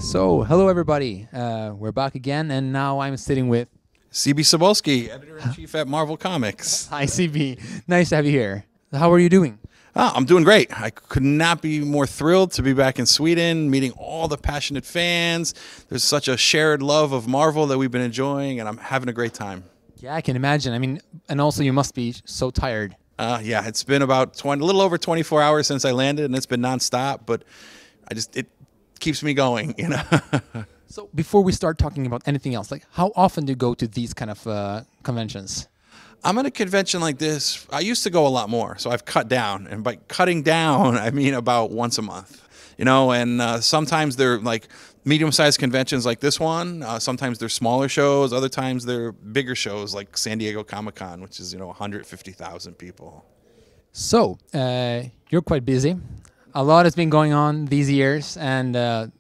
So, hello everybody. We're back again, and now I'm sitting with C.B Cebulski, editor-in-chief at Marvel Comics. Hi, CB. Nice to have you here. How are you doing? I'm doing great. I could not be more thrilled to be back in Sweden, meeting all the passionate fans. There's such a shared love of Marvel that we've been enjoying, and I'm having a great time. Yeah, I can imagine. I mean, and also you must be so tired. Yeah, it's been about a little over 24 hours since I landed, and it's been nonstop, but it keeps me going, you know. So before we start talking about anything else, like how often do you go to these kind of conventions? I'm at a convention like this. I used to go a lot more, so I've cut down. And by cutting down, I mean about once a month, you know, and sometimes they're like medium-sized conventions like this one. Sometimes they're smaller shows. Other times they're bigger shows like San Diego Comic-Con, which is, 150,000 people. So you're quite busy. A lot has been going on these years and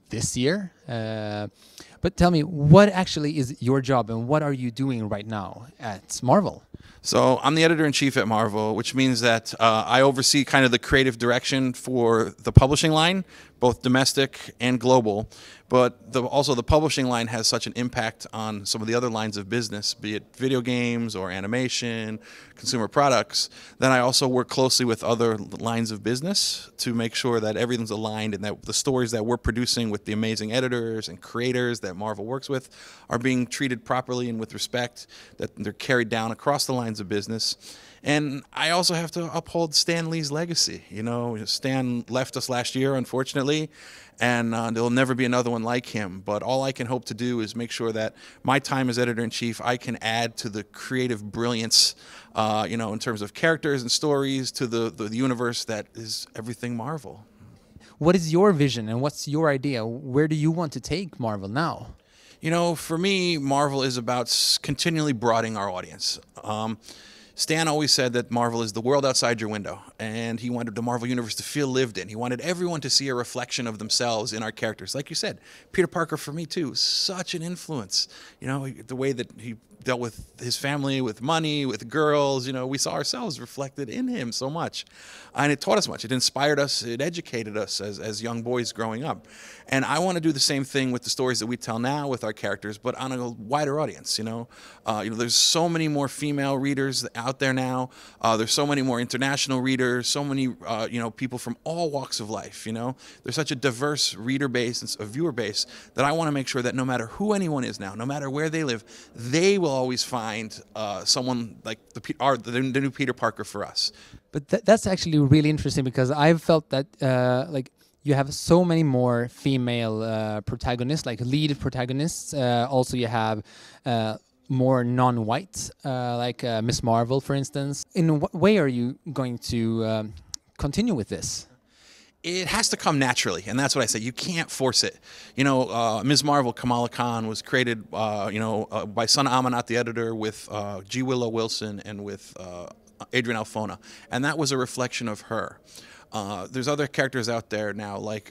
this year. But tell me, what actually is your job and what are you doing right now at Marvel? So I'm the editor-in-chief at Marvel, which means that I oversee kind of the creative direction for the publishing line, both domestic and global. But also the publishing line has such an impact on some of the other lines of business, be it video games or animation, consumer products. Then I also work closely with other lines of business to make sure that everything's aligned and that the stories that we're producing with the amazing editors and creators that Marvel works with are being treated properly and with respect, that they're carried down across the lines of business. And I also have to uphold Stan Lee's legacy. Stan left us last year, unfortunately, and there'll never be another one like him. But all I can hope to do is make sure that my time as editor-in-chief, I can add to the creative brilliance, in terms of characters and stories to the universe that is everything Marvel. What is your vision and what's your idea? Where do you want to take Marvel now? For me, Marvel is about continually broadening our audience. Stan always said that Marvel is the world outside your window, and he wanted the Marvel Universe to feel lived in. He wanted everyone to see a reflection of themselves in our characters. Like you said, Peter Parker, for me too, such an influence. The way that he dealt with his family, with money, with girls, we saw ourselves reflected in him so much. And it taught us much. It inspired us. It educated us as young boys growing up. And I want to do the same thing with the stories that we tell now with our characters, but on a wider audience, There's so many more female readers out there now. There's so many more international readers, so many, people from all walks of life, There's such a diverse reader base and a viewer base that I want to make sure that no matter who anyone is now, no matter where they live, they will always find someone like the new Peter Parker for us. But that's actually really interesting because I've felt that you have so many more female protagonists, like lead protagonists. Also, you have more non-white, like Miss Marvel, for instance. In what way are you going to continue with this? It has to come naturally, and that's what I say. You can't force it. Ms. Marvel, Kamala Khan, was created, by Sana Amanat, the editor, with G. Willow Wilson and with Adrian Alfona, and that was a reflection of her. There's other characters out there now, like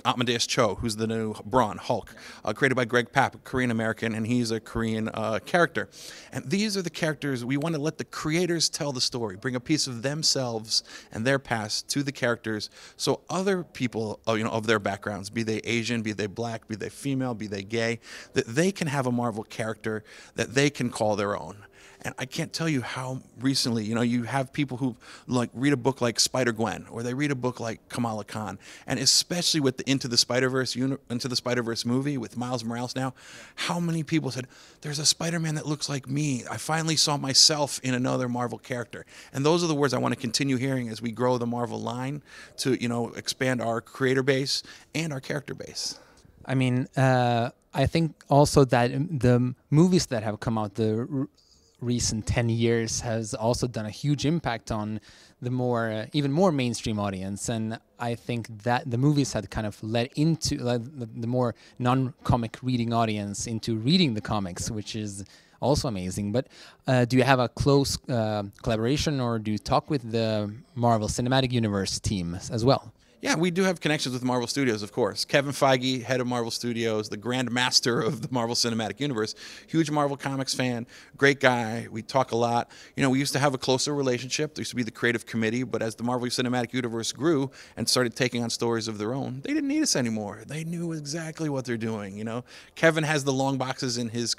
Amadeus Cho, who's the new Brawn, Hulk, created by Greg Pak, a Korean-American, and he's a Korean character. And these are the characters we want to let the creators tell the story, bring a piece of themselves and their past to the characters, so other people, of their backgrounds, be they Asian, be they black, be they female, be they gay, that they can have a Marvel character that they can call their own. And I can't tell you how recently, you have people who read a book like Spider-Gwen, or they read a book like Kamala Khan, and especially with the Into the Spider-Verse movie with Miles Morales now, how many people said, there's a Spider-Man that looks like me. I finally saw myself in another Marvel character. And those are the words I want to continue hearing as we grow the Marvel line to, expand our creator base and our character base. I mean, I think also that the movies that have come out, the recent 10 years has also done a huge impact on the even more mainstream audience, and I think that the movies had kind of led into the more non-comic reading audience into reading the comics, which is also amazing. But do you have a close collaboration, or do you talk with the Marvel Cinematic Universe team as well? Yeah, we do have connections with Marvel Studios, of course. Kevin Feige, head of Marvel Studios, the grand master of the Marvel Cinematic Universe, huge Marvel Comics fan, great guy. We talk a lot. We used to have a closer relationship. There used to be the creative committee, but as the Marvel Cinematic Universe grew and started taking on stories of their own, they didn't need us anymore. They knew exactly what they're doing. Kevin has the long boxes in his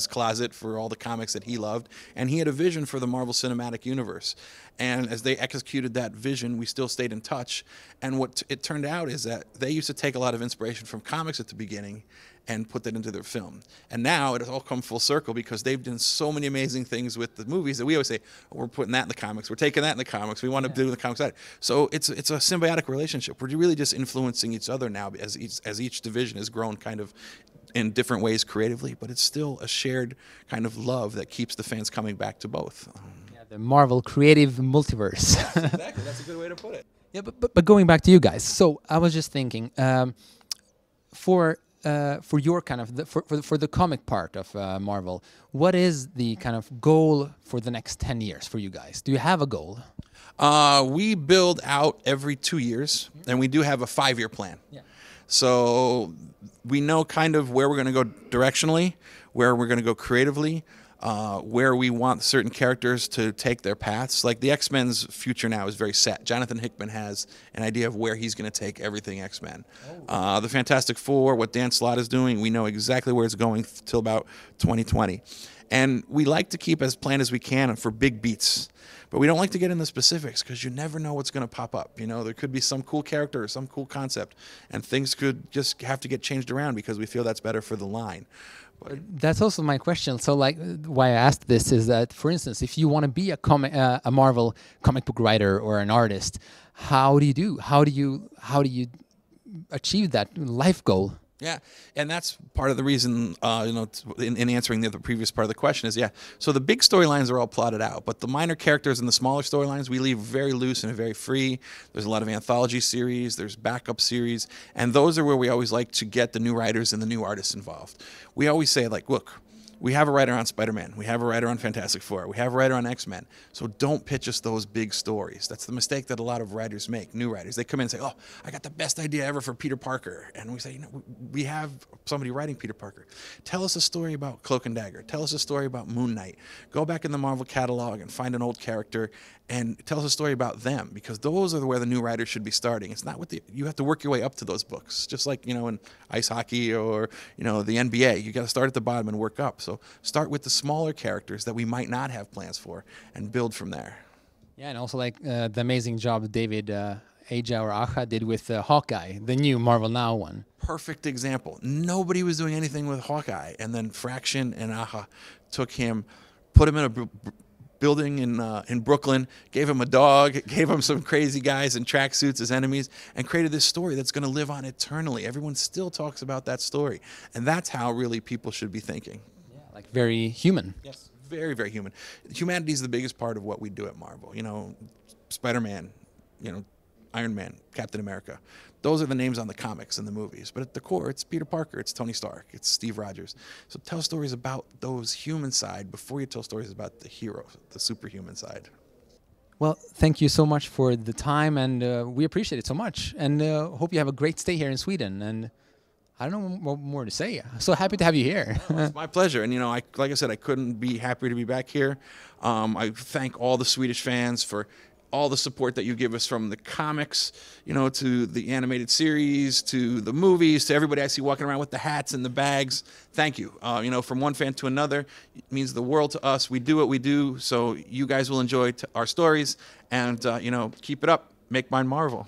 closet for all the comics that he loved, and he had a vision for the Marvel Cinematic Universe. And as they executed that vision, we still stayed in touch. And what it turned out is that they used to take a lot of inspiration from comics at the beginning and put that into their film. And now it has all come full circle because they've done so many amazing things with the movies that we always say, oh, we're putting that in the comics, we're taking that in the comics, we want to do the comics side. So it's a symbiotic relationship. We're really just influencing each other now as each division has grown kind of in different ways creatively, but it's still a shared kind of love that keeps the fans coming back to both. The Marvel creative multiverse. Exactly, that's a good way to put it. Yeah, but going back to you guys, so I was just thinking, for your kind of for the comic part of Marvel, what is the kind of goal for the next 10 years for you guys? Do you have a goal? We build out every 2 years, and we do have a 5-year plan. Yeah. So we know kind of where we're going to go directionally, where we're going to go creatively, where we want certain characters to take their paths. Like the X-Men's future now is very set. Jonathan Hickman has an idea of where he's going to take everything X-Men. The Fantastic Four, what Dan Slott is doing, we know exactly where it's going till about 2020. And we like to keep as planned as we can for big beats. But we don't like to get into specifics because you never know what's going to pop up. There could be some cool character or some cool concept, and things could just have to get changed around because we feel that's better for the line. That's also my question. So, why I asked this is that, for instance, if you want to be a Marvel comic book writer or an artist, how do you achieve that life goal? Yeah, and that's part of the reason, in answering the previous part of the question is, so the big storylines are all plotted out, but the minor characters and the smaller storylines we leave very loose and very free. There's a lot of anthology series, there's backup series, and those are where we always like to get the new writers and the new artists involved. We always say, look, we have a writer on Spider-Man, we have a writer on Fantastic Four, we have a writer on X-Men, so don't pitch us those big stories. That's the mistake that a lot of writers make, new writers. They come in and say, oh, I got the best idea ever for Peter Parker. And we say, we have somebody writing Peter Parker. Tell us a story about Cloak and Dagger. Tell us a story about Moon Knight. Go back in the Marvel catalog and find an old character and tell us a story about them, because those are where the new writers should be starting. It's not you have to work your way up to those books, just like, in ice hockey or, the NBA. You got to start at the bottom and work up. So start with the smaller characters that we might not have plans for and build from there. Yeah, and also the amazing job David Aja or Aja did with Hawkeye, the new Marvel Now one. Perfect example. Nobody was doing anything with Hawkeye, and then Fraction and Aja took him, put him in a building in Brooklyn, gave him a dog, gave him some crazy guys in tracksuits as enemies, and created this story that's going to live on eternally. Everyone still talks about that story, and that's how really people should be thinking. Yeah, very human. Yes, very, very human. Humanity is the biggest part of what we do at Marvel. Spider-Man, Iron Man, Captain America. Those are the names on the comics and the movies. But at the core, it's Peter Parker, it's Tony Stark, it's Steve Rogers. So tell stories about those human side before you tell stories about the hero, the superhuman side. Well, thank you so much for the time, and we appreciate it so much. And hope you have a great stay here in Sweden. And I don't know what more to say. So happy to have you here. It's my pleasure. And, like I said, I couldn't be happier to be back here. I thank all the Swedish fans for all the support that you give us, from the comics, to the animated series, to the movies, to everybody I see walking around with the hats and the bags. Thank you. From one fan to another, it means the world to us. We do what we do, so you guys will enjoy our stories, and, keep it up. Make mine Marvel.